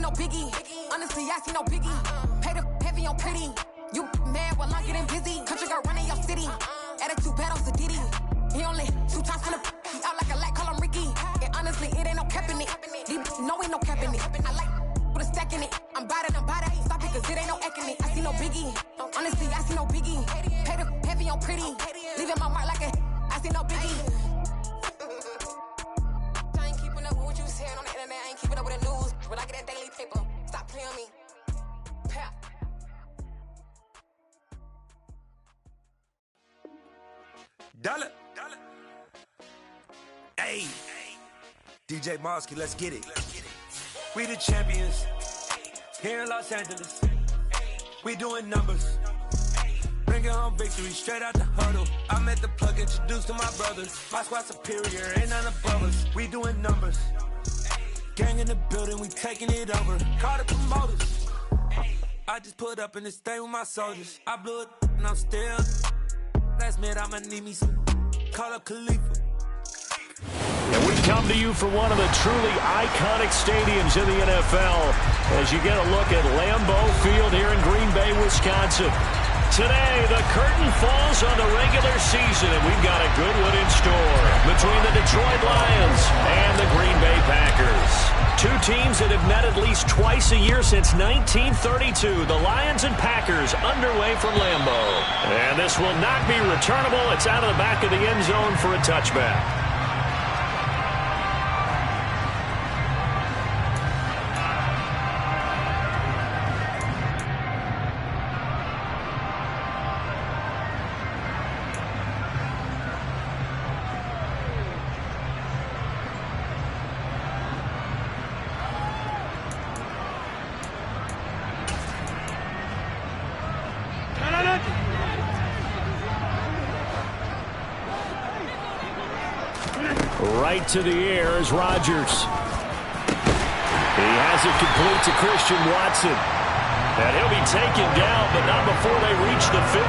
no biggie. Honestly, I see no biggie. Pay the heavy on pretty. You mad while I'm getting busy. Country girl running your city. Attitude bad on Diddy. He only 2 times from the he out like a light, call him Ricky. And honestly, it ain't no cap in it. These no ain't no cap in it. I like put a stack in it. I'm about it. Stop it, cause it ain't no acting it. I see no biggie. Honestly, I see no biggie. Pay the heavy on pretty. Leaving my mark like a I see no biggie. I ain't keeping up with what you saying on the internet. I ain't keeping up with the news. When I get that daily paper, stop playing me. Pap. Dollar. Hey. DJ Mosky, let's get it. We the champions. Here in Los Angeles. We doing numbers. Bringing home victory straight out the huddle. I met the plug, introduced to my brothers. My squad superior, ain't none above us. We doing numbers. Gang in the building, we taking it over. Call the promoters. I just put up in this thing with my soldiers. I blew it and I'm still. Last minute I'ma need me some. Call up Khalifa. And we come to you from one of the truly iconic stadiums in the NFL as you get a look at Lambeau Field here in Green Bay, Wisconsin. Today, the curtain falls on the regular season, and we've got a good one in store between the Detroit Lions and the Green Bay Packers. Two teams that have met at least twice a year since 1932. The Lions and Packers underway from Lambeau. And this will not be returnable. It's out of the back of the end zone for a touchback. Right to the air is Rodgers. He has it complete to Christian Watson. And he'll be taken down, but not before they reach the 50.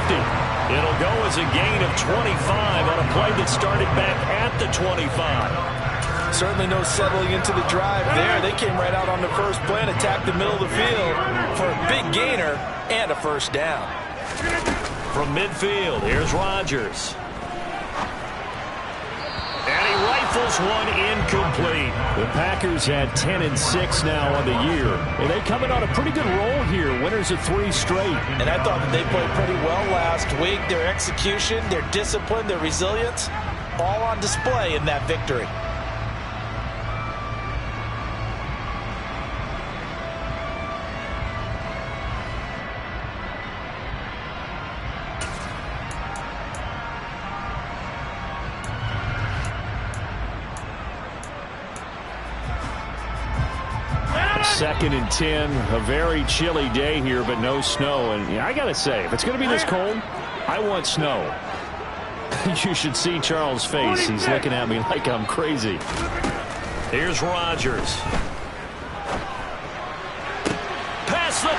It'll go as a gain of 25 on a play that started back at the 25. Certainly no settling into the drive there. They came right out on the first play and attacked the middle of the field for a big gainer and a first down. From midfield, here's Rodgers. And he rifles one incomplete. The Packers had 10-6 now on the year. And they coming on a pretty good roll here. Winners of 3 straight. And I thought that they played pretty well last week. Their execution, their discipline, their resilience, all on display in that victory. Second and 10, a very chilly day here, but no snow. And yeah, I got to say, if it's going to be this cold, I want snow. You should see Charles' face. He's looking at me like I'm crazy. Here's Rodgers. Past the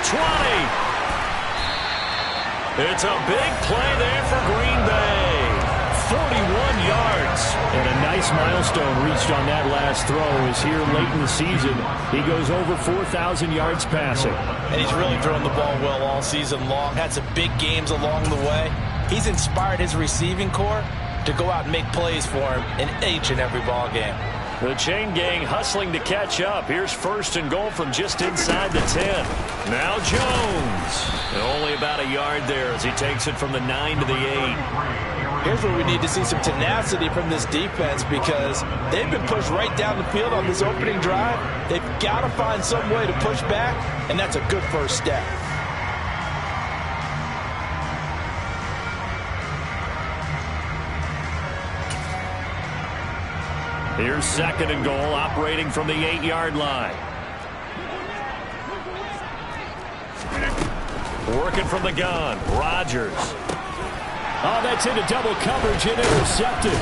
20. It's a big play there for Green Bay. 41 yards. And a nice milestone reached on that last throw is here late in the season. He goes over 4,000 yards passing. And he's really thrown the ball well all season long. Had some big games along the way. He's inspired his receiving corps to go out and make plays for him in each and every ball game. The chain gang hustling to catch up. Here's first and goal from just inside the 10. Now Jones. And only about a yard there as he takes it from the 9 to the 8. Here's where we need to see some tenacity from this defense because they've been pushed right down the field on this opening drive. They've got to find some way to push back, and that's a good first step. Here's second and goal, operating from the 8-yard line. Working from the gun, Rodgers. Oh, that's into double coverage and intercepted.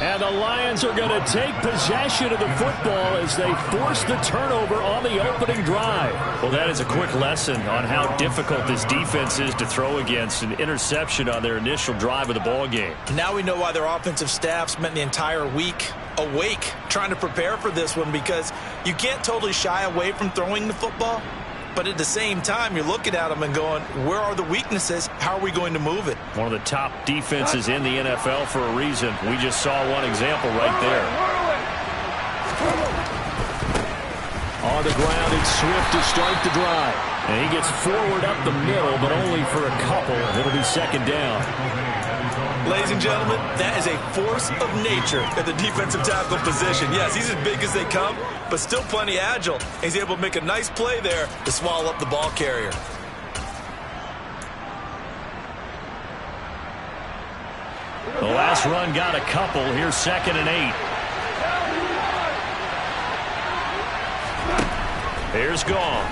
And the Lions are going to take possession of the football as they force the turnover on the opening drive. Well, that is a quick lesson on how difficult this defense is to throw against. An interception on their initial drive of the ball game. Now we know why their offensive staff spent the entire week awake trying to prepare for this one because You can't totally shy away from throwing the football, but at the same time, you're looking at them and going, where are the weaknesses? How are we going to move it? One of the top defenses in the NFL for a reason. We just saw one example right there. On the ground, it's Swift to start the drive. And he gets forward up the middle, but only for a couple. It'll be second down. Ladies and gentlemen, that is a force of nature at the defensive tackle position. Yes, he's as big as they come, but still plenty agile. He's able to make a nice play there to swallow up the ball carrier. The last run got a couple. Here's 2nd and 8. Here's Gong.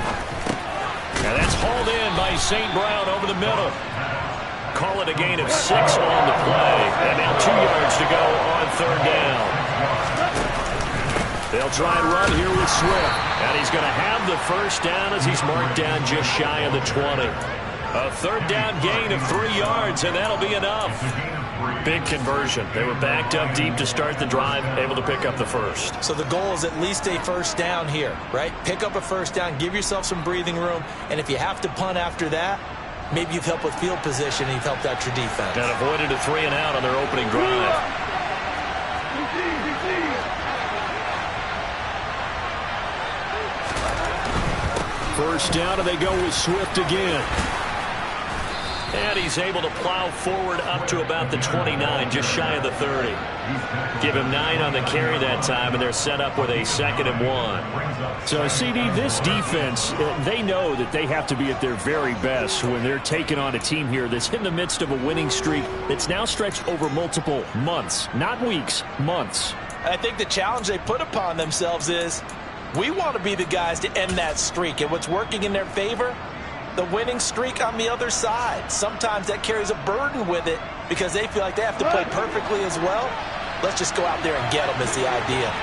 And that's hauled in by St. Brown over the middle. Call it a gain of 6 on the play. And now 2 yards to go on 3rd down. They'll try and run here with Swift. And he's going to have the first down as he's marked down just shy of the 20. A 3rd down gain of 3 yards, and that'll be enough. Big conversion. They were backed up deep to start the drive, able to pick up the first. So the goal is at least a first down here, right? Pick up a first down, give yourself some breathing room, and if you have to punt after that, maybe you've helped with field position and you've helped out your defense. And avoided a 3 and out on their opening drive. First down, and they go with Swift again. And he's able to plow forward up to about the 29, just shy of the 30. Give him 9 on the carry that time, and they're set up with a 2nd and 1. So, CD, this defense, they know that they have to be at their very best when they're taking on a team here that's in the midst of a winning streak that's now stretched over multiple months, not weeks, months. I think the challenge they put upon themselves is we want to be the guys to end that streak, and what's working in their favor? The winning streak on the other side. Sometimes that carries a burden with it because they feel like they have to play perfectly as well. Let's just go out there and get them is the idea.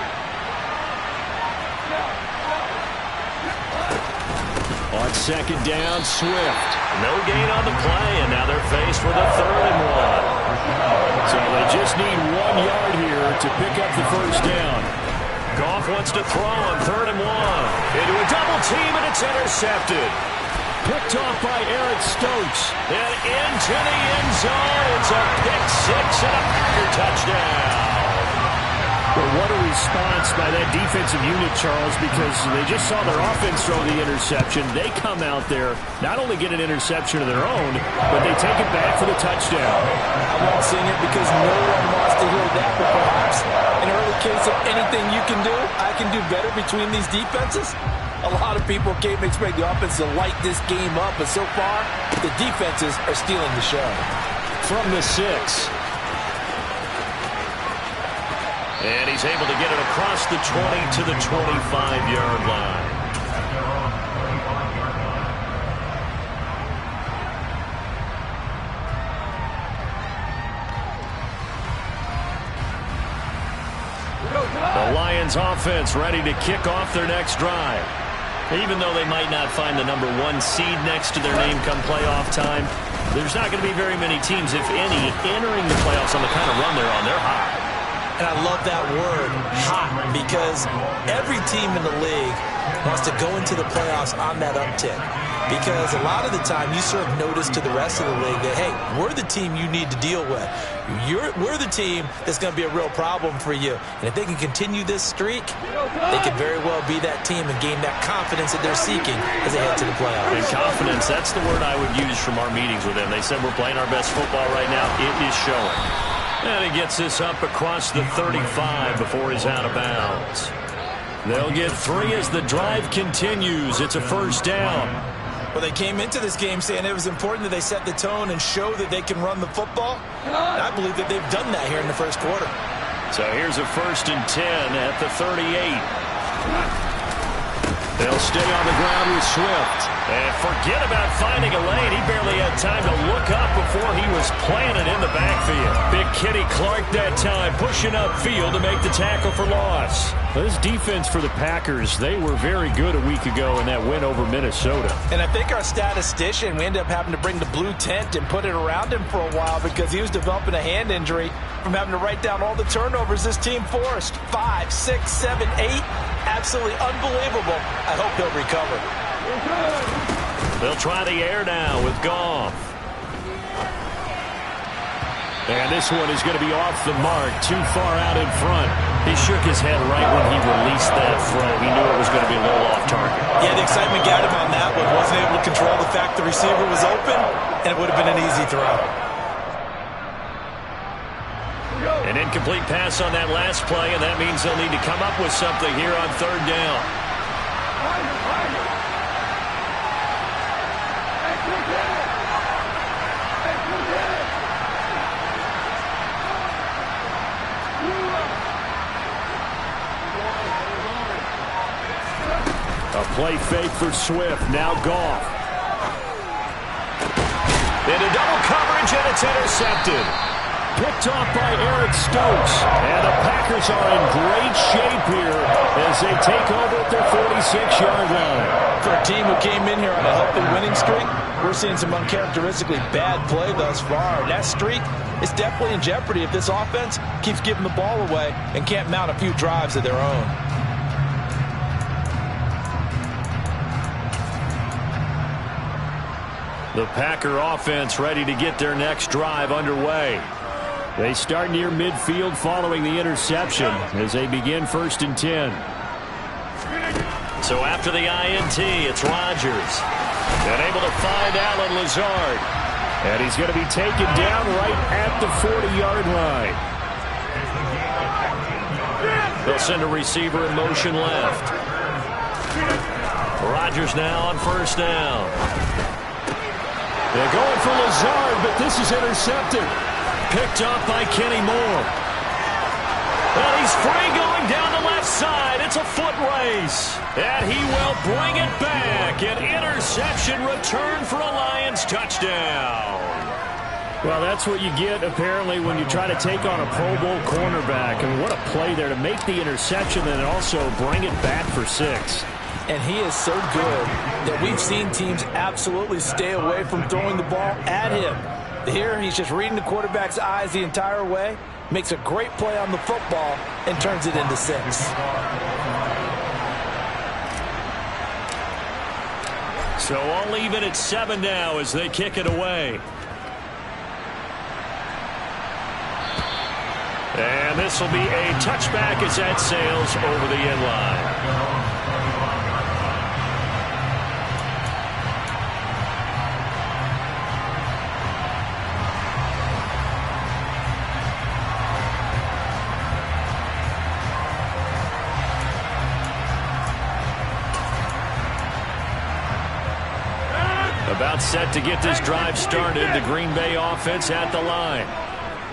On 2nd down, Swift. No gain on the play, and now they're faced with a 3rd and 1. So they just need 1 yard here to pick up the first down. Goff wants to throw on 3rd and 1. Into a double team, and it's intercepted. Picked off by Eric Stokes. And into the end zone. It's a pick 6 and a Packer touchdown. Well, what a response by that defensive unit, Charles, because they just saw their offense throw the interception. They come out there, not only get an interception of their own, but they take it back for the touchdown. I won't sing it because no one wants to hear that, but perhaps in early case of anything you can do, I can do better between these defenses. A lot of people can't expect the offense to light this game up, but so far, the defenses are stealing the show. From the 6. And he's able to get it across the 20 to the 25-yard line. The Lions offense ready to kick off their next drive. Even though they might not find the number 1 seed next to their name come playoff time, there's not going to be very many teams, if any, entering the playoffs on the kind of run they're on. They're hot. And I love that word, hot, because every team in the league wants to go into the playoffs on that uptick. Because a lot of the time you serve notice to the rest of the league that, hey, we're the team you need to deal with. We're the team that's going to be a real problem for you. And if they can continue this streak, they could very well be that team and gain that confidence that they're seeking as they head to the playoffs. And confidence, that's the word I would use from our meetings with them. They said we're playing our best football right now. It is showing. And he gets this up across the 35 before he's out of bounds. They'll get 3 as the drive continues. It's a first down. Well, they came into this game saying it was important that they set the tone and show that they can run the football. And I believe that they've done that here in the first quarter. So here's a 1st and 10 at the 38. They'll stay on the ground with Swift. And forget about finding a lane. He barely had time to look up before he was planted in the backfield. Big Kenny Clark that time pushing upfield to make the tackle for loss. This defense for the Packers, they were very good a week ago in that win over Minnesota. And I think our statistician, we ended up having to bring the blue tent and put it around him for a while because he was developing a hand injury from having to write down all the turnovers this team forced. 5, 6, 7, 8. absolutely unbelievable. I hope they'll recover. They'll try the air now with Goff. And this one is going to be off the mark, too far out in front. He shook his head right when he released that throw. He knew it was going to be a little off target. Yeah, the excitement got him on that one. Wasn't able to control the fact the receiver was open, and it would have been an easy throw. An incomplete pass on that last play, and that means they'll need to come up with something here on third down. A play fake for Swift. Now Goff. Into double coverage, and it's intercepted. Picked off by Eric Stokes. And the Packers are in great shape here as they take over at their 46-yard line. For a team who came in here on a healthy winning streak, we're seeing some uncharacteristically bad play thus far. And that streak is definitely in jeopardy if this offense keeps giving the ball away and can't mount a few drives of their own. The Packer offense ready to get their next drive underway. They start near midfield following the interception as they begin 1st and 10. So after the INT, it's Rodgers. And able to find Allen Lazard. And he's going to be taken down right at the 40-yard line. They'll send a receiver in motion left. Rodgers now on 1st down. They're going for Lazard, but this is intercepted. Picked up by Kenny Moore. And he's free going down the left side. It's a foot race. And he will bring it back. An interception return for a Lions touchdown. Well, that's what you get, apparently, when you try to take on a Pro Bowl cornerback. I mean, what a play there to make the interception and also bring it back for 6. And he is so good that we've seen teams absolutely stay away from throwing the ball at him. Here, he's just reading the quarterback's eyes the entire way, makes a great play on the football, and turns it into 6. So all even at 7 now as they kick it away. And this will be a touchback as that sails over the end line. About set to get this drive started. The Green Bay offense at the line.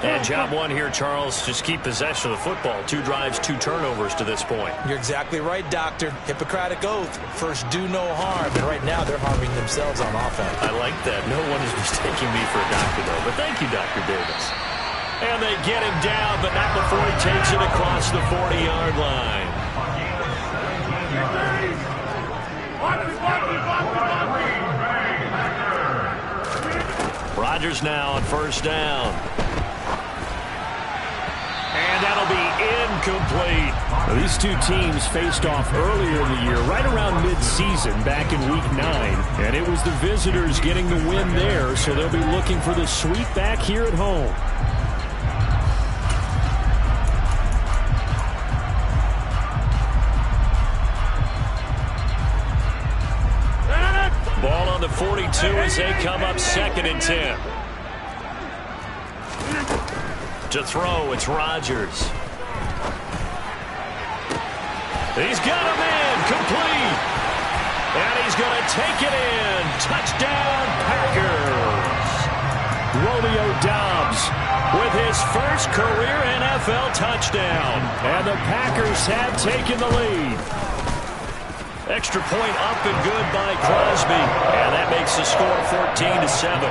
And job one here, Charles, just keep possession of the football. 2 drives, 2 turnovers to this point. You're exactly right, Doctor. Hippocratic oath. First, do no harm. And right now, they're harming themselves on offense. I like that. No one is mistaking me for a doctor, though. But thank you, Dr. Davis. And they get him down, but not before he takes it across the 40-yard line. Rodgers now on 1st down. And that'll be incomplete. Well, these two teams faced off earlier in the year, right around mid-season, back in Week 9. And it was the visitors getting the win there, so they'll be looking for the sweep back here at home. Ball on the 42 as they come up 2nd and 10. To throw, it's Rodgers. He's got him in, complete. And he's going to take it in. Touchdown, Packers. Romeo Doubs with his first career NFL touchdown. And the Packers have taken the lead. Extra point up and good by Crosby. And that makes the score 14-7.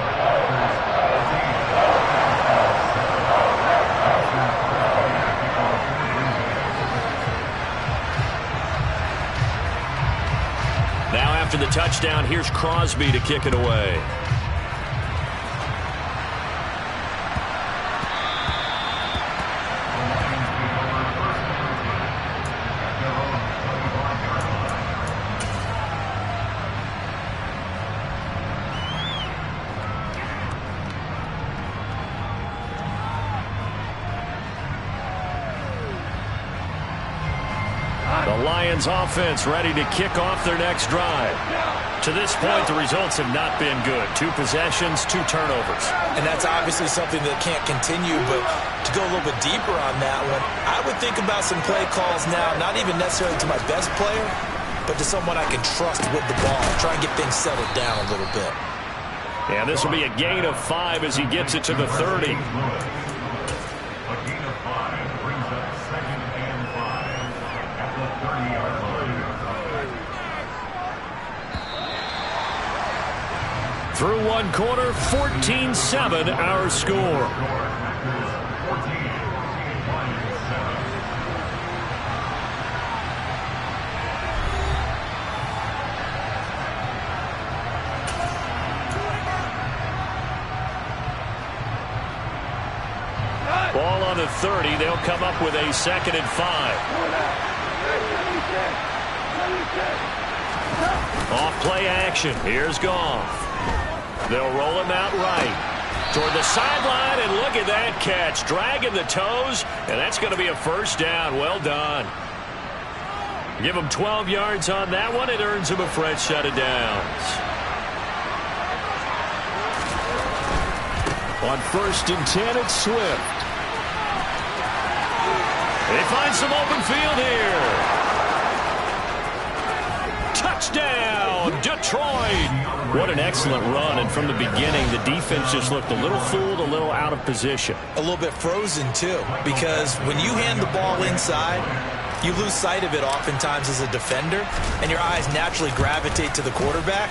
Now after the touchdown, here's Crosby to kick it away. Lions offense ready to kick off their next drive. To this point, the results have not been good. 2 possessions, 2 turnovers. And that's obviously something that can't continue, but to go a little bit deeper on that one, I would think about some play calls now, not even necessarily to my best player, but to someone I can trust with the ball. Try and get things settled down a little bit. And this will be a gain of 5 as he gets it to the 30. Through 1 quarter, 14-7 our score. Ball on the 30. They'll come up with a 2nd and 5. Off play action. Here's Goff. They'll roll him out right toward the sideline, and look at that catch. Dragging the toes, and that's going to be a 1st down. Well done. Give him 12 yards on that one. It earns him a fresh set of downs. On 1st and 10, it's Swift. They find some open field here. Touchdown, Detroit. What an excellent run, and from the beginning, the defense just looked a little fooled, a little out of position. A little bit frozen, too, because when you hand the ball inside, you lose sight of it oftentimes as a defender, and your eyes naturally gravitate to the quarterback.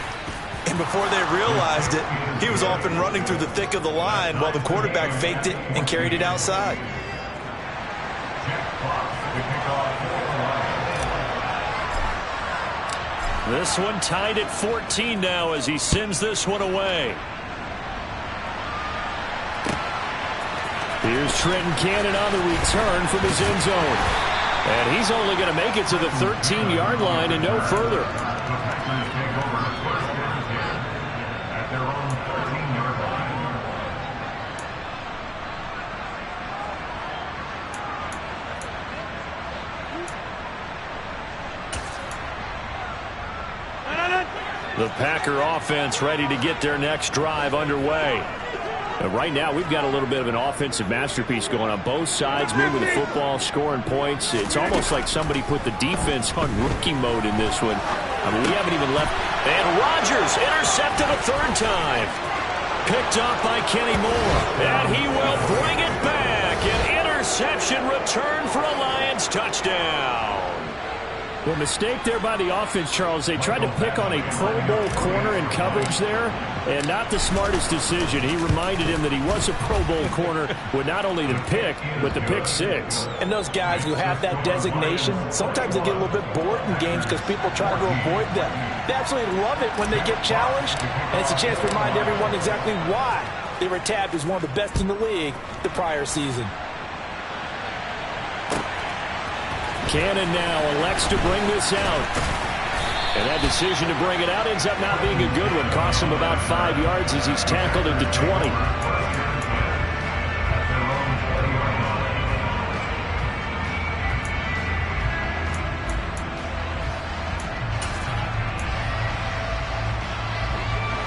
And before they realized it, he was off and running through the thick of the line while the quarterback faked it and carried it outside. This one tied at 14 now as he sends this one away. Here's Trenton Cannon on the return from his end zone. And he's only going to make it to the 13-yard line and no further. The Packer offense ready to get their next drive underway. And right now, we've got a little bit of an offensive masterpiece going on both sides, moving the football, scoring points. It's almost like somebody put the defense on rookie mode in this one. I mean, we haven't even left. And Rodgers intercepted a 3rd time. Picked off by Kenny Moore. And he will bring it back. An interception return for a Lions touchdown. Well, mistake there by the offense, Charles. They tried to pick on a Pro Bowl corner in coverage there, and not the smartest decision. He reminded him that he was a Pro Bowl corner with not only the pick, but the pick 6. And those guys who have that designation, sometimes they get a little bit bored in games because people try to avoid them. They absolutely love it when they get challenged, and it's a chance to remind everyone exactly why they were tabbed as one of the best in the league the prior season. Cannon now elects to bring this out. And that decision to bring it out ends up not being a good one. Costs him about 5 yards as he's tackled into 20.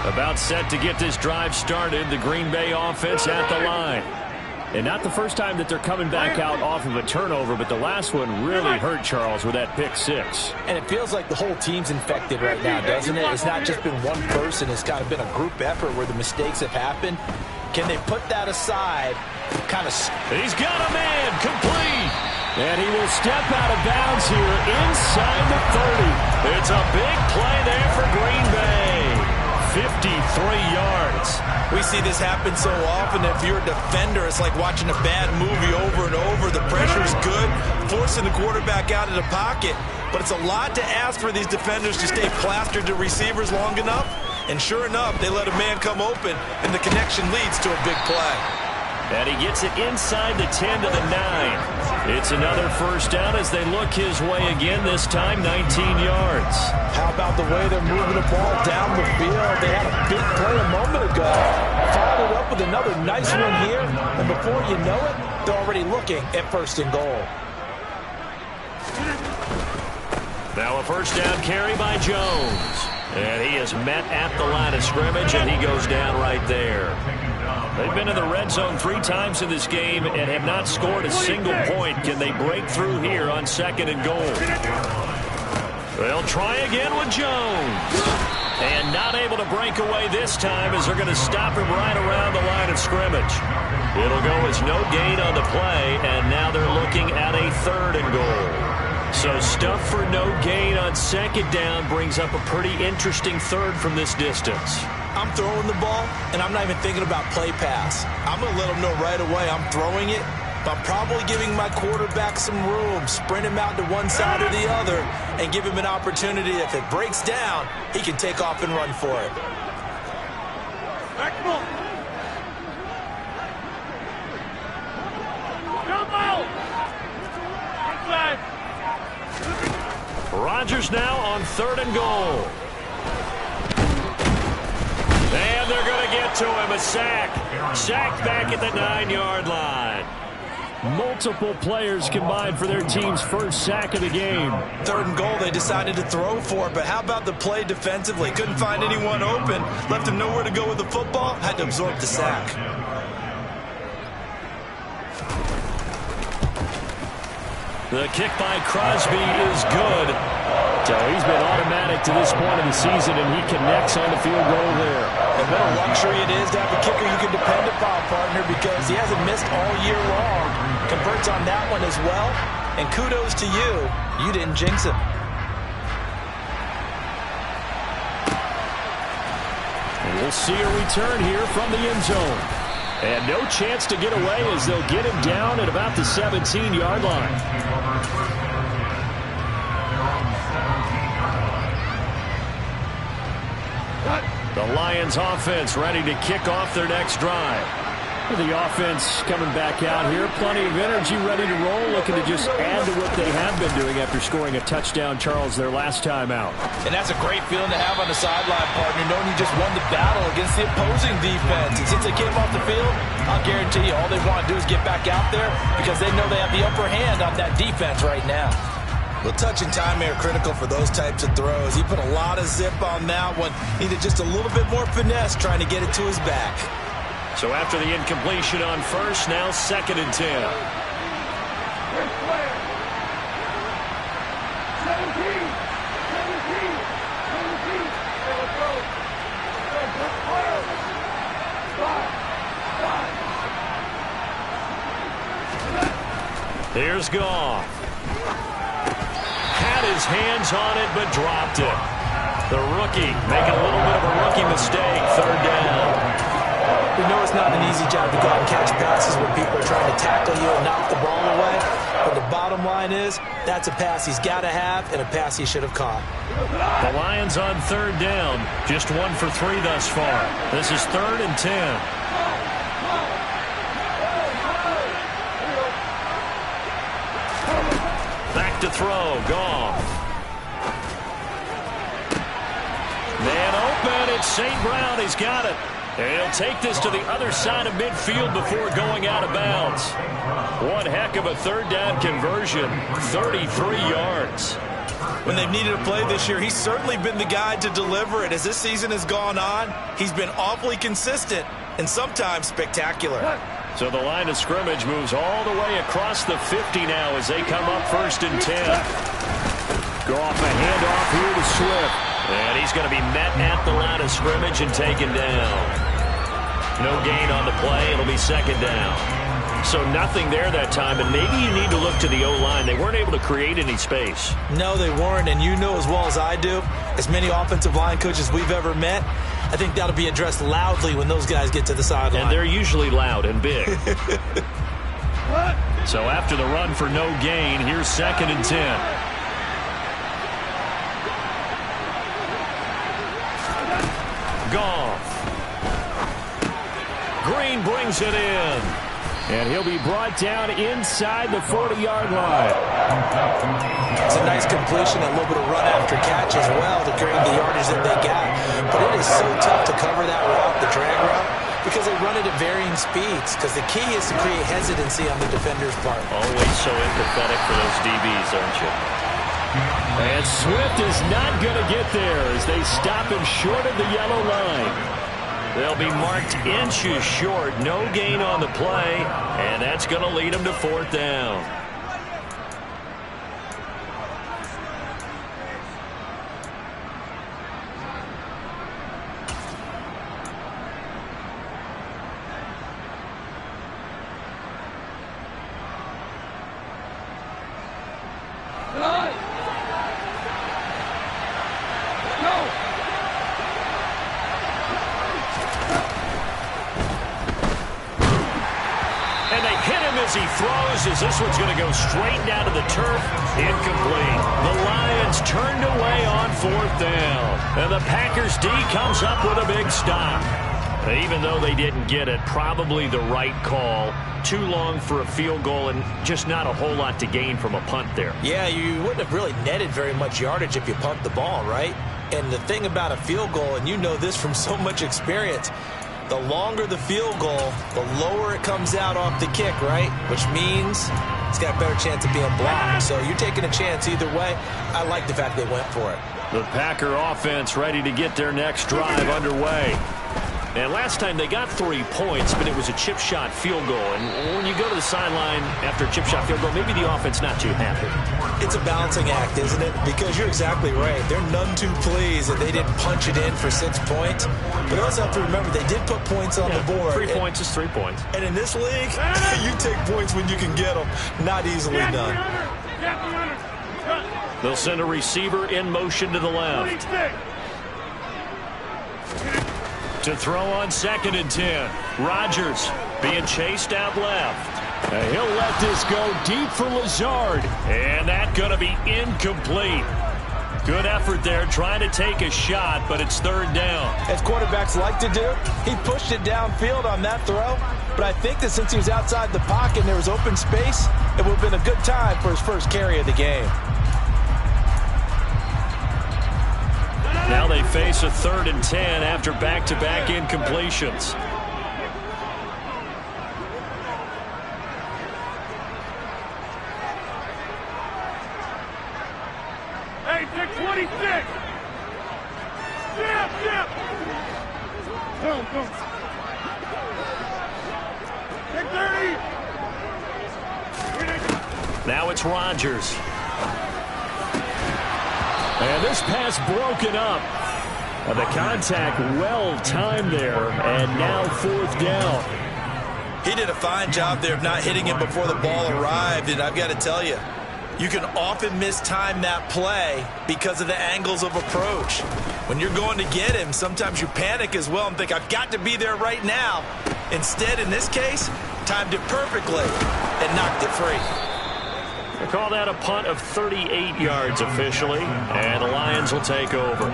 About set to get this drive started. The Green Bay offense at the line. And not the first time that they're coming back out off of a turnover, but the last one really hurt Charles with that pick 6. And it feels like the whole team's infected right now, doesn't it? It's not just been one person. It's kind of been a group effort where the mistakes have happened. Can they put that aside? He's got a man, complete. And he will step out of bounds here inside the 30. It's a big play there for Green Bay. 53 yards. We see this happen so often. If you're a defender, it's like watching a bad movie over and over. The pressure's good, forcing the quarterback out of the pocket. But it's a lot to ask for these defenders to stay plastered to receivers long enough. And sure enough, they let a man come open, and the connection leads to a big play. And he gets it inside the 10 to the 9. It's another 1st down as they look his way again, this time 19 yards. How about the way they're moving the ball down the field? They had a big play a moment ago. Followed it up with another nice one here. And before you know it, they're already looking at 1st and goal. Now a first down carry by Jones. And he is met at the line of scrimmage, and he goes down right there. They've been in the red zone 3 times in this game and have not scored a single point. Can they break through here on 2nd and goal? They'll try again with Jones. And not able to break away this time as they're going to stop him right around the line of scrimmage. It'll go as no gain on the play, and now they're looking at a 3rd and goal. So stuff for no gain on 2nd down brings up a pretty interesting 3rd from this distance. I'm throwing the ball, and I'm not even thinking about play pass. I'm going to let them know right away I'm throwing it, but I'm probably giving my quarterback some room, sprint him out to one side or the other, and give him an opportunity. If it breaks down, he can take off and run for it. Rodgers now on 3rd and goal. And they're going to get to him. A sack. Sacked back at the 9-yard line. Multiple players combined for their team's first sack of the game. 3rd and goal, they decided to throw for it, but how about the play defensively? Couldn't find anyone open. Left him nowhere to go with the football. Had to absorb the sack. The kick by Crosby is good. So he's been automatic to this point of the season, and he connects on the field goal there. And what a luxury it is to have a kicker you can depend upon, partner, because he hasn't missed all year long. Converts on that one as well. And kudos to you. You didn't jinx him. And we'll see a return here from the end zone. And no chance to get away as they'll get him down at about the 17-yard line. The Lions offense ready to kick off their next drive. The offense coming back out here. Plenty of energy, ready to roll, looking to just add to what they have been doing after scoring a touchdown, Charles, their last time out. And that's a great feeling to have on the sideline, partner, knowing you just won the battle against the opposing defense. And since they came off the field, I'll guarantee you all they want to do is get back out there because they know they have the upper hand on that defense right now. Well, touch and time are critical for those types of throws. He put a lot of zip on that one. Needed just a little bit more finesse trying to get it to his back. So after the incompletion on 1st, now 2nd and 10. Here's Goff. Had his hands on it, but dropped it. The rookie making a little bit of a rookie mistake. 3rd down. We know it's not an easy job to go out and catch passes when people are trying to tackle you and knock the ball away. But the bottom line is, that's a pass he's got to have and a pass he should have caught. The Lions on 3rd down. Just 1 for 3 thus far. This is 3rd and 10. Back to throw. Goff. Man open. It's St. Brown. He's got it. And he'll take this to the other side of midfield before going out of bounds. One heck of a 3rd down conversion. 33 yards. When they've needed a play this year, he's certainly been the guy to deliver it. As this season has gone on, he's been awfully consistent and sometimes spectacular. So the line of scrimmage moves all the way across the 50 now as they come up 1st and 10. Go off a handoff here to Swift. And he's going to be met at the line of scrimmage and taken down. No gain on the play. It'll be 2nd down. So nothing there that time, and maybe you need to look to the O-line. They weren't able to create any space. No, they weren't, and you know as well as I do, as many offensive line coaches we've ever met, I think that'll be addressed loudly when those guys get to the sideline. And they're usually loud and big. So after the run for no gain, here's 2nd and 10. Goff. Green brings it in. And he'll be brought down inside the 40-yard line. It's a nice completion, a little bit of run after catch as well to create the yardage that they got. But it is so tough to cover that route, the drag route, because they run it at varying speeds. Because the key is to create hesitancy on the defender's part. Always so empathetic for those DBs, aren't you? And Swift is not going to get there as they stop him short of the yellow line. They'll be marked inches short. No gain on the play, and that's going to lead them to 4th down. As he throws, as this one's going to go straight down to the turf, incomplete. The Lions turned away on 4th down. And the Packers D comes up with a big stop. Even though they didn't get it, probably the right call. Too long for a field goal and just not a whole lot to gain from a punt there. Yeah, you wouldn't have really netted very much yardage if you punt the ball, right? And the thing about a field goal, and you know this from so much experience, the longer the field goal, the lower it comes out off the kick, right? Which means it's got a better chance of being blocked. So you're taking a chance either way. I like the fact they went for it. The Packer offense ready to get their next drive underway. And last time they got 3 points, but it was a chip shot field goal. And when you go to the sideline after a chip shot field goal, maybe the offense not too happy. It's a balancing act, isn't it? Because you're exactly right. They're none too pleased that they didn't punch it in for 6 points. But you also have to remember they did put points on the board. 3 points is 3 points. And in this league, you take points when you can get them. Not easily done. They'll send a receiver in motion to the left. To throw on 2nd and 10. Rodgers being chased out left. He'll let this go deep for Lazard. And that's going to be incomplete. Good effort there trying to take a shot, but it's 3rd down. As quarterbacks like to do, he pushed it downfield on that throw. But I think that since he was outside the pocket and there was open space, it would have been a good time for his first carry of the game. Now they face a 3rd and 10 after back-to-back incompletions. Hey, pick 26. Jab. Go. Pick 30. Now it's Rodgers. And this pass broken up. The contact well-timed there, and now 4th down. He did a fine job there of not hitting him before the ball arrived, and I've got to tell you, you can often mistime that play because of the angles of approach. When you're going to get him, sometimes you panic as well and think, I've got to be there right now. Instead, in this case, timed it perfectly and knocked it free. They call that a punt of 38 yards officially, and the Lions will take over.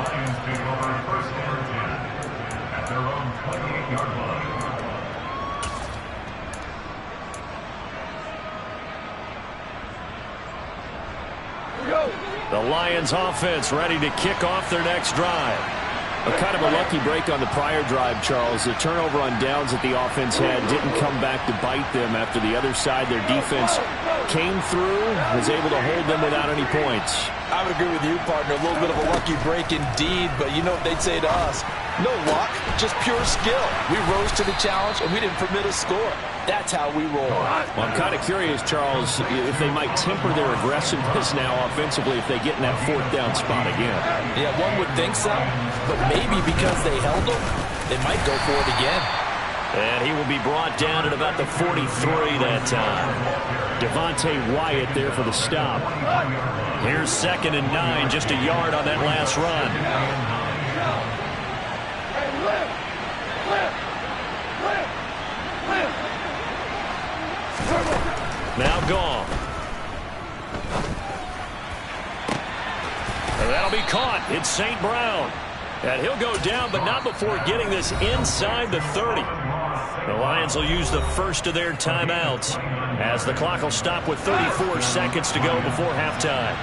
The Lions offense ready to kick off their next drive. A kind of a lucky break on the prior drive, Charles. The turnover on downs that the offense had didn't come back to bite them after the other side. Their defense came through, was able to hold them without any points. I would agree with you, partner. A little bit of a lucky break indeed, but you know what they'd say to us? No luck, just pure skill. We rose to the challenge, and we didn't permit a score. That's how we roll. Well, I'm kind of curious, Charles, if they might temper their aggressiveness now offensively if they get in that 4th down spot again. Yeah, one would think so, but maybe because they held them, they might go for it again. And he will be brought down at about the 43 that time. Devontae Wyatt there for the stop. Here's 2nd and 9, just a yard on that last run. Now gone. And that'll be caught. It's St. Brown. And he'll go down, but not before getting this inside the 30. The Lions will use the first of their timeouts as the clock will stop with 34 seconds to go before halftime.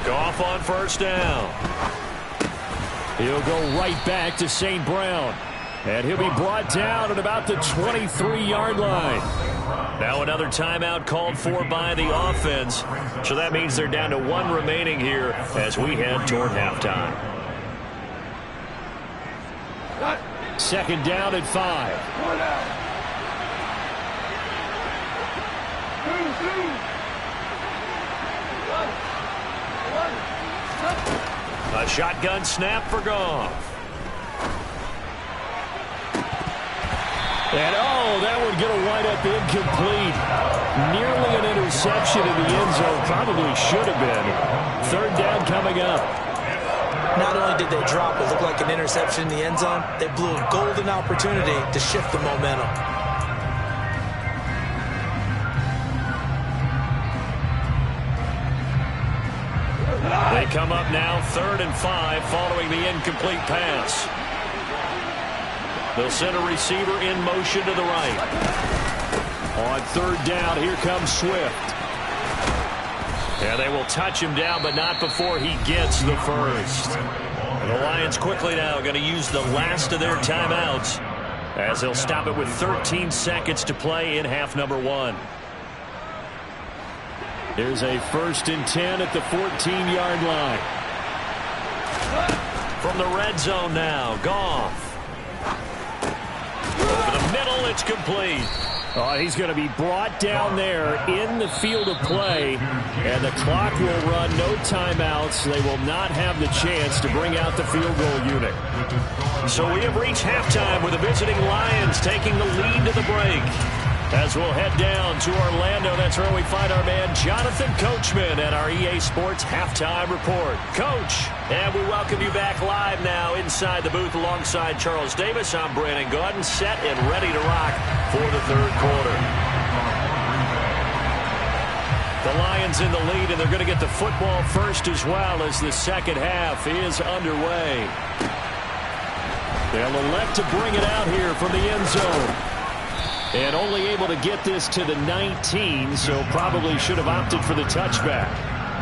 Goff on 1st down. He'll go right back to St. Brown. And he'll be brought down at about the 23-yard line. Now another timeout called for by the offense. So that means they're down to 1 remaining here as we head toward halftime. Second down and 5. A shotgun snap for Goff. And that would get a wind up incomplete. Nearly an interception in the end zone. Probably should have been. Third down coming up. Not only did they drop it look like an interception in the end zone, they blew a golden opportunity to shift the momentum. They come up now 3rd and 5 following the incomplete pass. They'll send a receiver in motion to the right. On 3rd down, here comes Swift. Yeah, they will touch him down, but not before he gets the first. And the Lions quickly now going to use the last of their timeouts as they'll stop it with 13 seconds to play in half number 1. There's a 1st and 10 at the 14-yard line. From the red zone now, Goff. Over the middle, it's complete. He's going to be brought down there in the field of play, and the clock will run. No timeouts. They will not have the chance to bring out the field goal unit. So we have reached halftime with the visiting Lions taking the lead to the break. As we'll head down to Orlando, that's where we find our man Jonathan Coachman at our EA Sports Halftime Report. Coach, and we welcome you back live now inside the booth alongside Charles Davis. I'm Brandon Gaudin, set and ready to rock for the 3rd quarter. The Lions in the lead, and they're going to get the football first as well as the second half is underway. They'll elect to bring it out here from the end zone. And only able to get this to the 19, so probably should have opted for the touchback.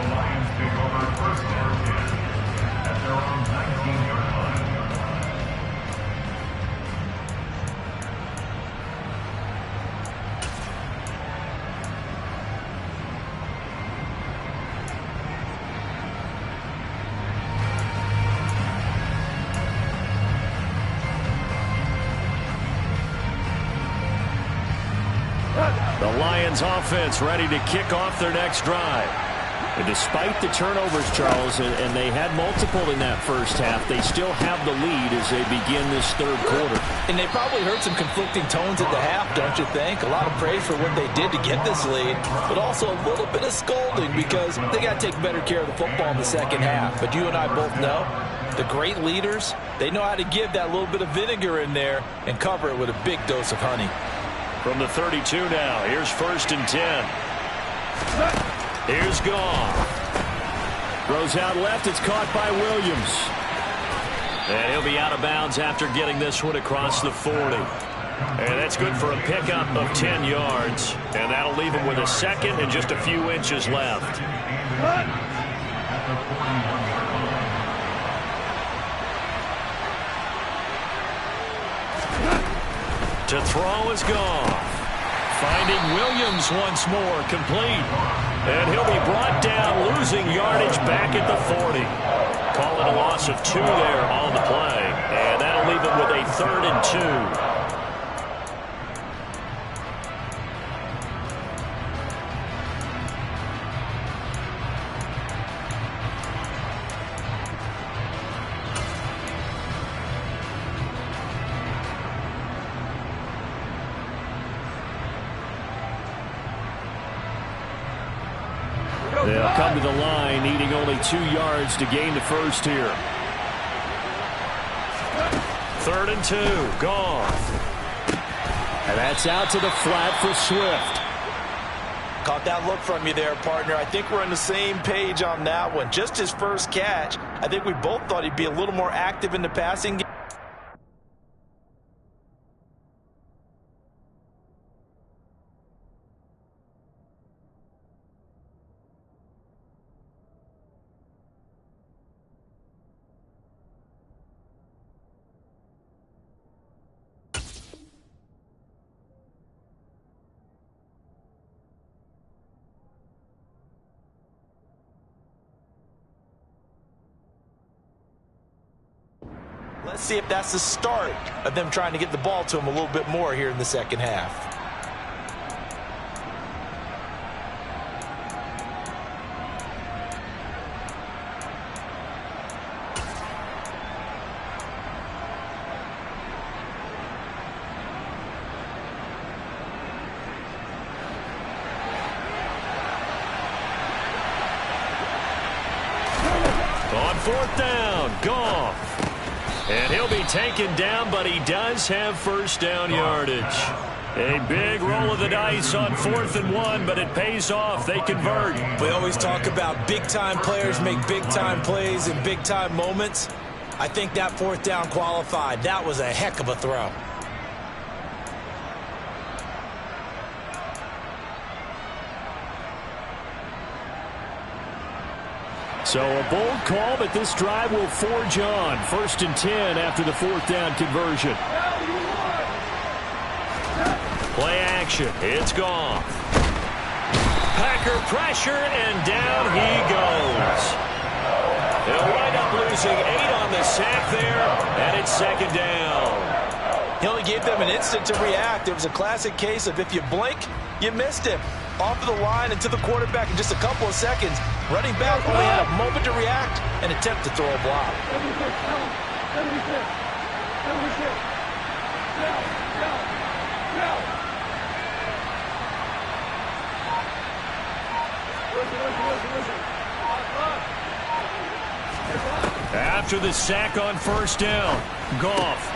The Lions take over 1st and 10 at their own 19-yard line. The Lions offense ready to kick off their next drive. And despite the turnovers, Charles, and they had multiple in that first half, they still have the lead as they begin this 3rd quarter. And they probably heard some conflicting tones at the half, don't you think? A lot of praise for what they did to get this lead, but also a little bit of scolding because they got to take better care of the football in the second half. But you and I both know the great leaders, they know how to give that little bit of vinegar in there and cover it with a big dose of honey. From the 32 now, here's 1st and 10. Here's Goff. Throws out left, it's caught by Williams. And he'll be out of bounds after getting this one across the 40. And that's good for a pickup of 10 yards. And that'll leave him with a second and just a few inches left. To throw is Goff. Finding Williams once more, complete. And he'll be brought down, losing yardage back at the 40. Call it a loss of 2 there on the play. And that'll leave him with a 3rd and 2. They'll come to the line, needing only 2 yards to gain the first here. 3rd and 2, Goff. And that's out to the flat for Swift. Caught that look from you there, partner. I think we're on the same page on that one. Just his first catch, I think we both thought he'd be a little more active in the passing game. Let's see if that's the start of them trying to get the ball to him a little bit more here in the second half. On fourth down, Goff. And he'll be taken down, but he does have first down yardage. A big roll of the dice on 4th and 1, but it pays off. They convert. We always talk about big-time players make big-time plays in big-time moments. I think that 4th down qualified. That was a heck of a throw. So a bold call, but this drive will forge on. 1st and 10 after the 4th down conversion. Play action. It's gone. Packer pressure, and down he goes. They'll wind up losing 8 on the sack there, and it's 2nd down. He only gave them an instant to react. It was a classic case of if you blink, you missed him. Off of the line and to the quarterback in just a couple of seconds. Running back only had a moment to react and attempt to throw a block. After the sack on 1st down, Goff.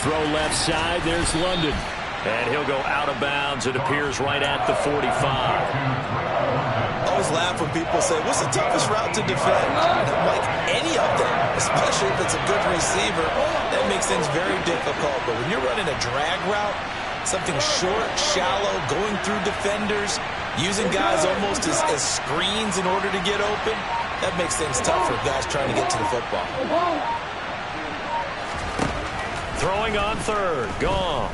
Throw left side, there's London. And he'll go out of bounds. It appears right at the 45. I always laugh when people say, what's the toughest route to defend? I'm like, any of them, especially if it's a good receiver. That makes things very difficult. But when you're running a drag route, something short, shallow, going through defenders, using guys almost as screens in order to get open, that makes things tough for guys trying to get to the football. Throwing on 3rd, Goff.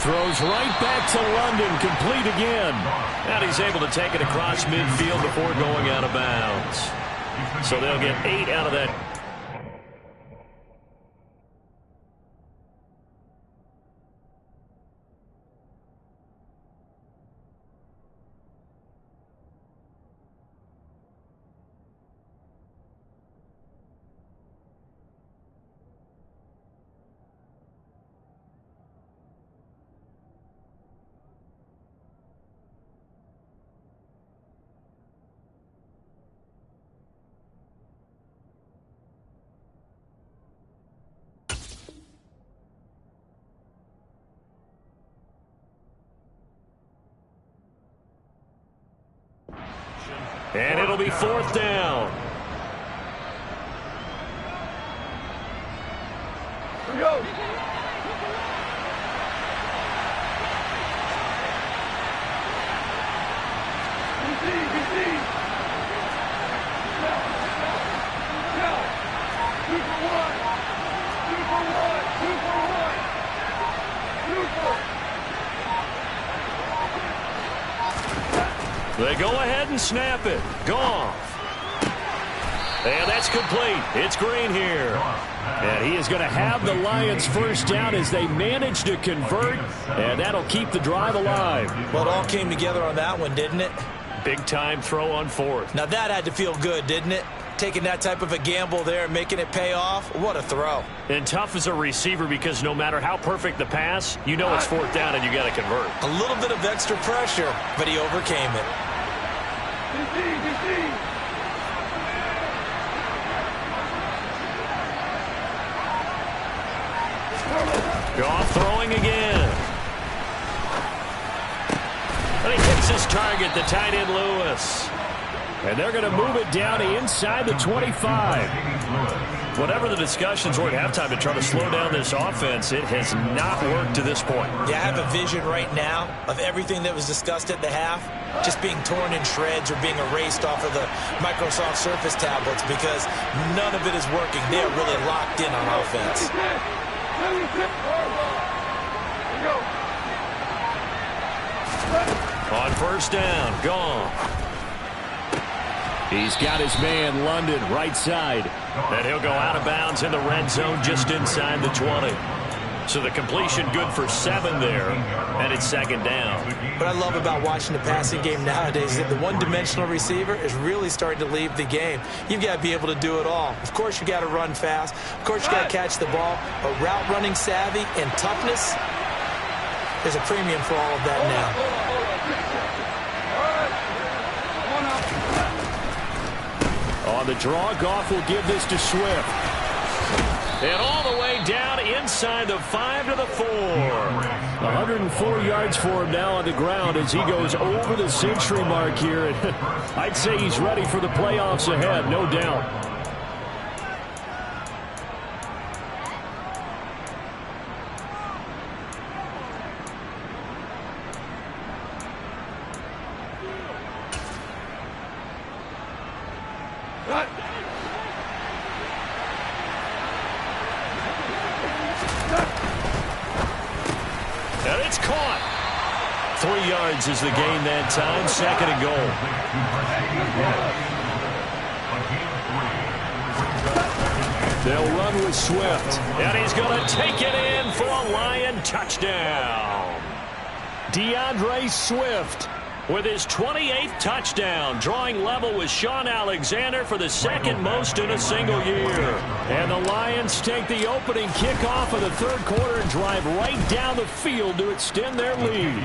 Throws right back to London, complete again. And he's able to take it across midfield before going out of bounds. So they'll get 8 out of that. And it'll be 4th down. Here we go. BC. Now. 2 for 1. 2 for 1. 2 for 1. 2 for. They go ahead and snap it. Goff. And that's complete. It's Green here. And he is going to have the Lions first down as they manage to convert. And that'll keep the drive alive. Well, it all came together on that one, didn't it? Big-time throw on 4th. Now that had to feel good, didn't it? Taking that type of a gamble there and making it pay off. What a throw. And tough as a receiver because no matter how perfect the pass, you know it's 4th down and you got to convert. A little bit of extra pressure, but he overcame it. BC. Goff throwing again. And he hits his target, the tight end Lewis. And they're going to move it down inside the 25. Whatever the discussions were at halftime to try to slow down this offense, it has not worked to this point. Yeah, I have a vision right now of everything that was discussed at the half just being torn in shreds or being erased off of the Microsoft Surface tablets because none of it is working. They are really locked in on offense. On 1st down, Goff. He's got his man, London, right side. And he'll go out of bounds in the red zone just inside the 20. So the completion good for 7 there, and it's second down. What I love about watching the passing game nowadays is that the one-dimensional receiver is really starting to leave the game. You've got to be able to do it all. Of course, you got to run fast. Of course, you got to catch the ball. But route running savvy and toughness, there's a premium for all of that now. On the draw, Goff will give this to Swift. And all the way down inside the 5 to the 4. 104 yards for him now on the ground as he goes over the century mark here. I'd say he's ready for the playoffs ahead, no doubt. And it's caught. 3 yards is the gain that time. Second and goal. They'll run with Swift. And he's going to take it in for a Lion touchdown. DeAndre Swift with his 28th touchdown, drawing level with Sean Alexander for the second most in a single year. And the Lions take the opening kickoff of the third quarter and drive right down the field to extend their lead.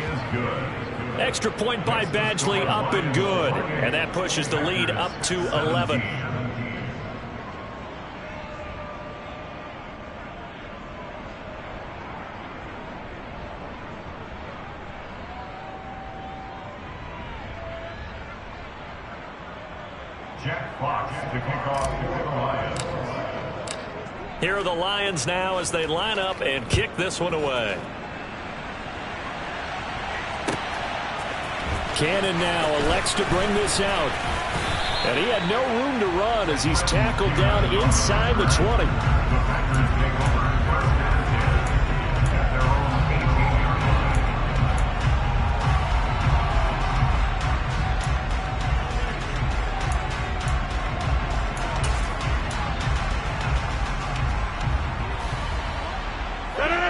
Extra point by Badgley, up and good. And that pushes the lead up to 11. Jack Fox to kick off for the Lions. Here are the Lions now as they line up and kick this one away. Cannon now elects to bring this out. And he had no room to run as he's tackled down inside the 20.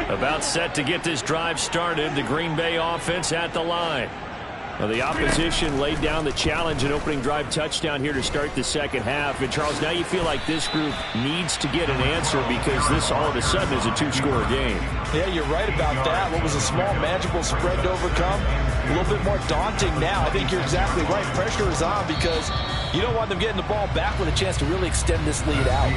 About set to get this drive started. The Green Bay offense at the line. Well, the opposition laid down the challenge and opening drive touchdown here to start the second half. And, Charles, now you feel like this group needs to get an answer because this all of a sudden is a 2-score game. Yeah, you're right about that. What was a small, manageable spread to overcome? A little bit more daunting now. I think you're exactly right. Pressure is on because you don't want them getting the ball back with a chance to really extend this lead out.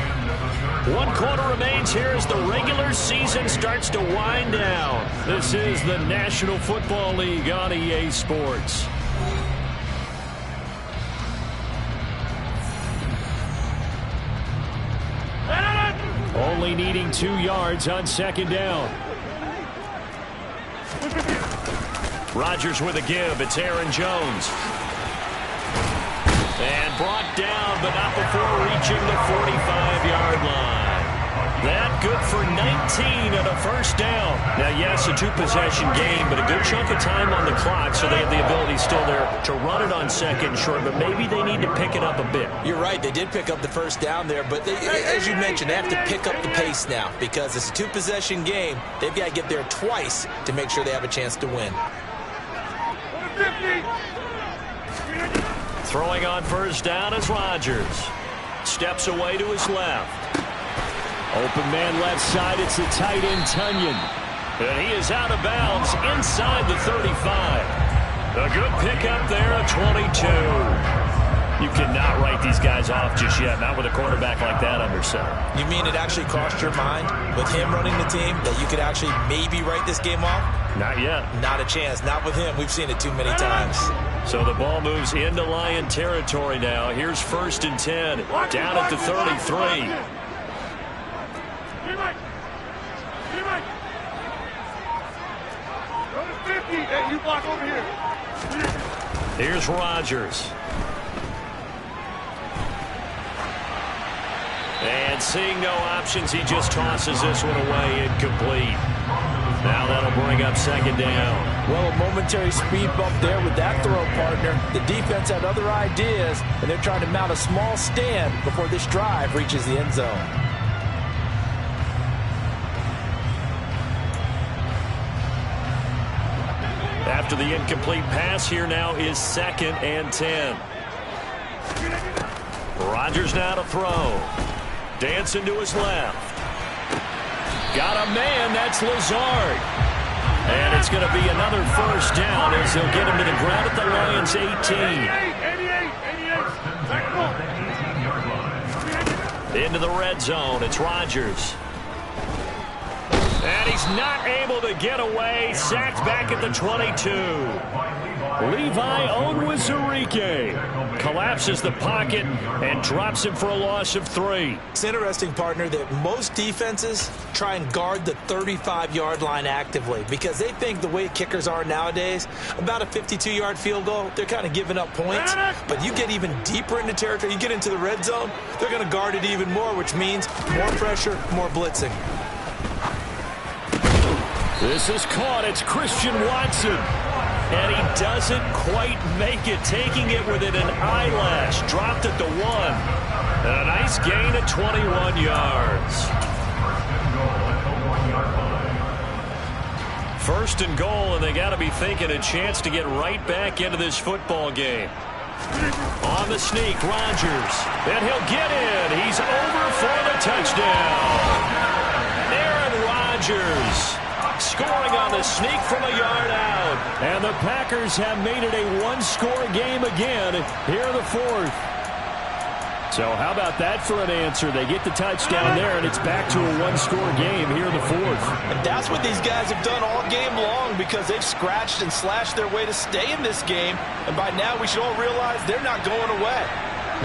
1 quarter remains here as the regular season starts to wind down. This is the National Football League on EA Sports. Only needing 2 yards on second down. Rodgers with a give. It's Aaron Jones. And brought down, but not before reaching the 45-yard line. That good for 19 and a first down. Now, yes, a 2-possession game, but a good chunk of time on the clock, so they have the ability still there to run it on second short, but maybe they need to pick it up a bit. You're right. They did pick up the first down there, but they, as you mentioned, they have to pick up the pace now because it's a 2-possession game. They've got to get there twice to make sure they have a chance to win. Throwing on first down is Rodgers. Steps away to his left. Open man left side. It's the tight end, Tunyon. And he is out of bounds inside the 35. A good pickup there at 22. You cannot write these guys off just yet, not with a quarterback like that under center. You mean it actually crossed your mind with him running the team that you could actually maybe write this game off? Not yet. Not a chance. Not with him. We've seen it too many times. So the ball moves into Lion territory now. Here's 1st and 10. Down at the 33. Hey, you block over here. Here's Rodgers. And seeing no options, he just tosses this one away incomplete. Now that'll bring up second down. Well, a momentary speed bump there with that throw, partner. The defense had other ideas, and they're trying to mount a small stand before this drive reaches the end zone. After the incomplete pass, here now is 2nd and 10. Rodgers now to throw. Dancing to his left. Got a man, that's Lazard. And it's going to be another first down as they'll get him to the ground at the Lions' 18. Into the red zone, it's Rodgers. And he's not able to get away. Sacked back at the 22. Levi Onwuzurike collapses the pocket and drops him for a loss of 3. It's interesting, partner, that most defenses try and guard the 35-yard line actively because they think the way kickers are nowadays, about a 52-yard field goal, they're kind of giving up points. But you get even deeper into territory, you get into the red zone, they're going to guard it even more, which means more pressure, more blitzing. This is caught. It's Christian Watson. And he doesn't quite make it, taking it within an eyelash. Dropped at the 1. And a nice gain of 21 yards. First and goal, and they got to be thinking a chance to get right back into this football game. On the sneak, Rodgers. And he'll get in. He's over for the touchdown. Aaron Rodgers scoring on the sneak from a yard out. And the Packers have made it a one-score game again here in the 4th. So how about that for an answer? They get the touchdown there, and it's back to a one-score game here in the 4th. And that's what these guys have done all game long because they've scratched and slashed their way to stay in this game. And by now we should all realize they're not going away.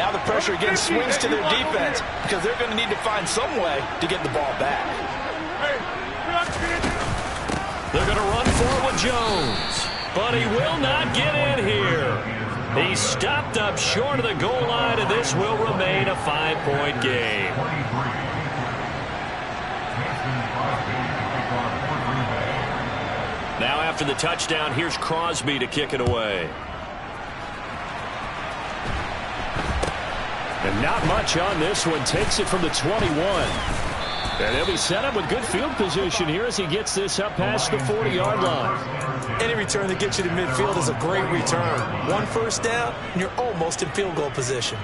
Now the pressure again swings to their defense because they're going to need to find some way to get the ball back. They're going to run for it with Jones, but he will not get in here. He's stopped up short of the goal line, and this will remain a 5-point game. Now after the touchdown, here's Crosby to kick it away. And not much on this one. Takes it from the 21. And he'll be set up with good field position here as he gets this up past the 40-yard line. Any return that gets you to midfield is a great return. One first down, and you're almost in field goal position.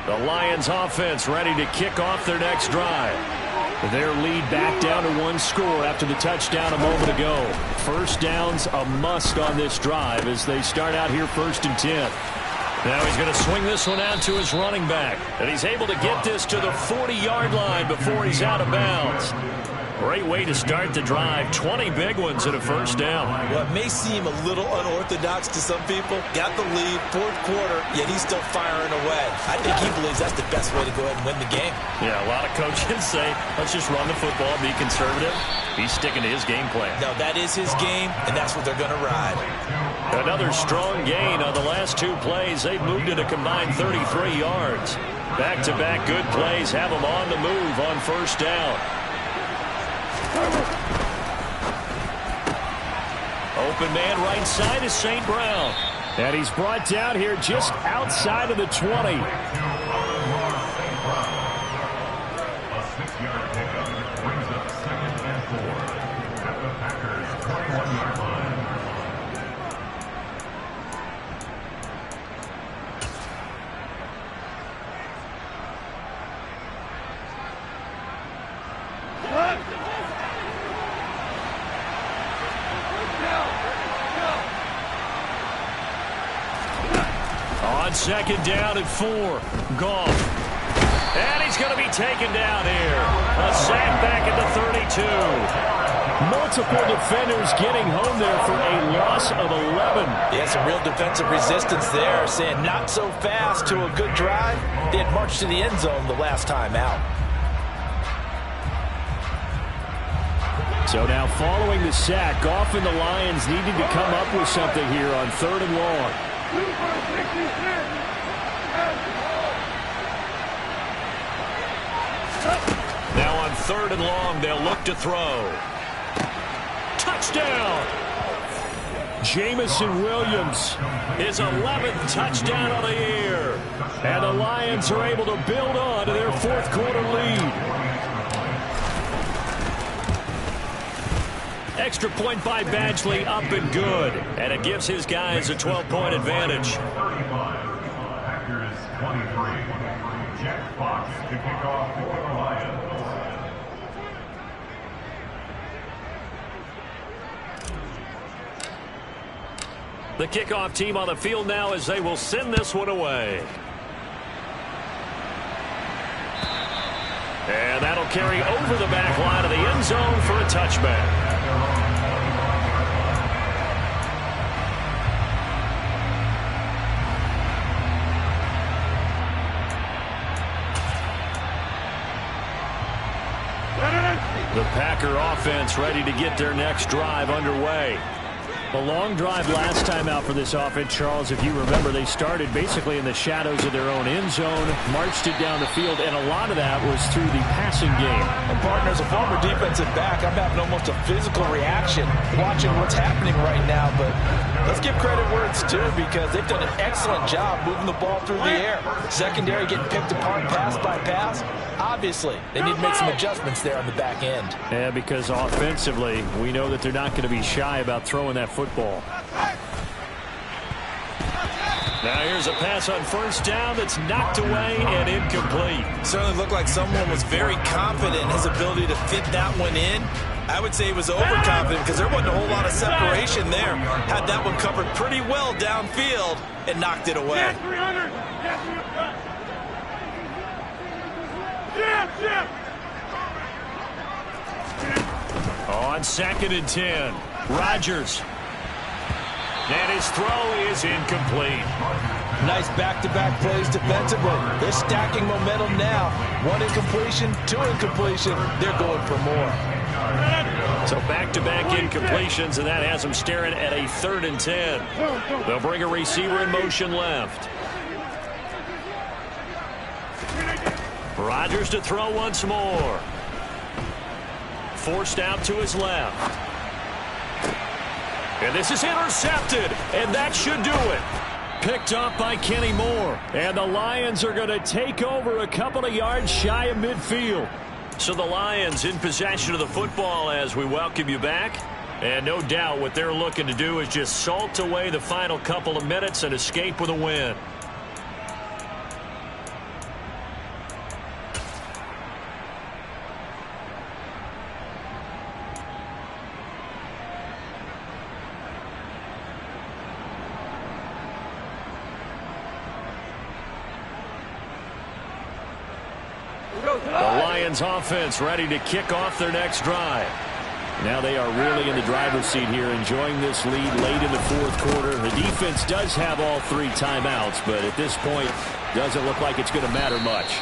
The Lions offense ready to kick off their next drive. Their lead back down to 1 score after the touchdown a moment ago. First down's a must on this drive as they start out here 1st and 10. Now he's going to swing this one out to his running back. And he's able to get this to the 40-yard line before he's out of bounds. Great way to start the drive. 20 big ones at a first down. Well, it may seem a little unorthodox to some people. Got the lead, 4th quarter, yet he's still firing away. I think he believes that's the best way to go ahead and win the game. Yeah, a lot of coaches say, let's just run the football, be conservative. He's sticking to his game plan. No, that is his game, and that's what they're going to ride. Another strong gain on the last 2 plays. They've moved it a combined 33 yards. Back-to-back good plays have them on the move on first down. Open man right side is St. Brown. And he's brought down here just outside of the 20. A 6-yard pickup brings up 2nd and 4 at the Packers' 21-yard line. On 2nd down at 4. Goff. And he's going to be taken down here. A sack back at the 32. Multiple defenders getting home there for a loss of 11. Yeah, some real defensive resistance there, saying not so fast to a good drive. They had marched to the end zone the last time out. So now following the sack, Goff and the Lions needed to come up with something here on 3rd and long. Now on 3rd and long, they'll look to throw. Touchdown! Jamison Williams, His 11th touchdown of the year. and the Lions are able to build on to their 4th quarter lead. Extra point by Badgley, up and good. And it gives his guys a 12-point advantage. 35. Packers 23. Jack Fox to kick off for the Lions. The kickoff team on the field now as they will send this one away. And that'll carry over the back line of the end zone for a touchback. The Packer offense ready to get their next drive underway. A long drive last time out for this offense, Charles. If you remember, they started basically in the shadows of their own end zone, marched it down the field, and a lot of that was through the passing game. And partner, as a former defensive back, I'm having almost a physical reaction watching what's happening right now. But let's give credit where it's due, because they've done an excellent job moving the ball through the air. Secondary getting picked apart pass by pass. Obviously, they need to make some adjustments there on the back end. Yeah, because offensively, we know that they're not going to be shy about throwing that football. Now here's a pass on 1st down that's knocked away and incomplete. Certainly looked like someone was very confident in his ability to fit that one in. I would say he was overconfident because there wasn't a whole lot of separation there. Had that one covered pretty well downfield and knocked it away. On 2nd and 10, Rodgers. And his throw is incomplete. Nice back-to-back plays defensively. They're stacking momentum now. 1 incompletion, 2 incompletion. They're going for more. So back-to-back incompletions, and that has them staring at a 3rd and 10. They'll bring a receiver in motion left. Rodgers to throw once more. Forced out to his left. And this is intercepted, and that should do it. Picked off by Kenny Moore. And the Lions are going to take over a couple of yards shy of midfield. So the Lions in possession of the football as we welcome you back. And no doubt what they're looking to do is just salt away the final couple of minutes and escape with a win. The Lions offense ready to kick off their next drive. Now they are really in the driver's seat here, enjoying this lead late in the 4th quarter. The defense does have all 3 timeouts, but at this point, doesn't look like it's going to matter much.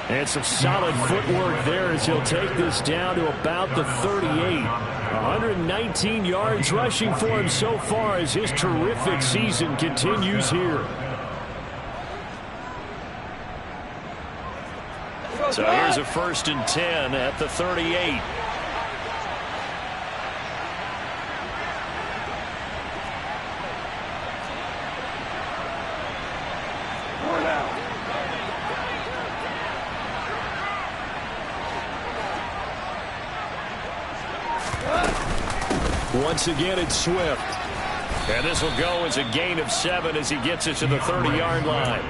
And some solid footwork there as he'll take this down to about the 38. 119 yards rushing for him so far as his terrific season continues here. So here's a 1st and 10 at the 38. Once again, it's Swift. And this will go as a gain of 7 as he gets it to the 30-yard line.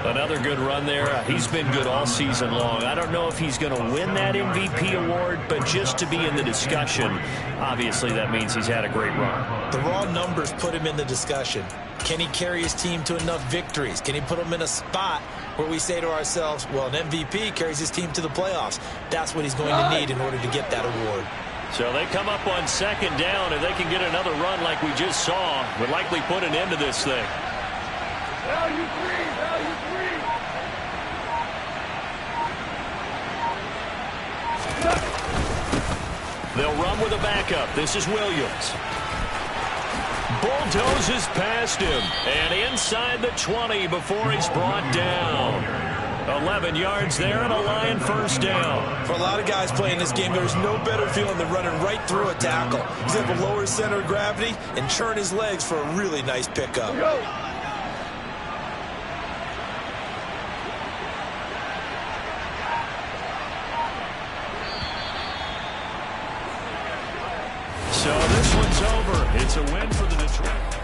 Another good run there. He's been good all season long. I don't know if he's going to win that MVP award, but just to be in the discussion, obviously that means he's had a great run. The raw numbers put him in the discussion. Can he carry his team to enough victories? Can he put them in a spot where we say to ourselves, well, an MVP carries his team to the playoffs. That's what he's going to need in order to get that award. So they come up on second down. If they can get another run like we just saw, would likely put an end to this thing. Value free, value free. They'll run with a backup. This is Williams. Bulldozes past him. And inside the 20 before he's brought down. 11 yards there and a Lion first down. For a lot of guys playing this game, there's no better feeling than running right through a tackle. He's able to lower his center of gravity and churn his legs for a really nice pickup. So this one's over. It's a win for the Detroit.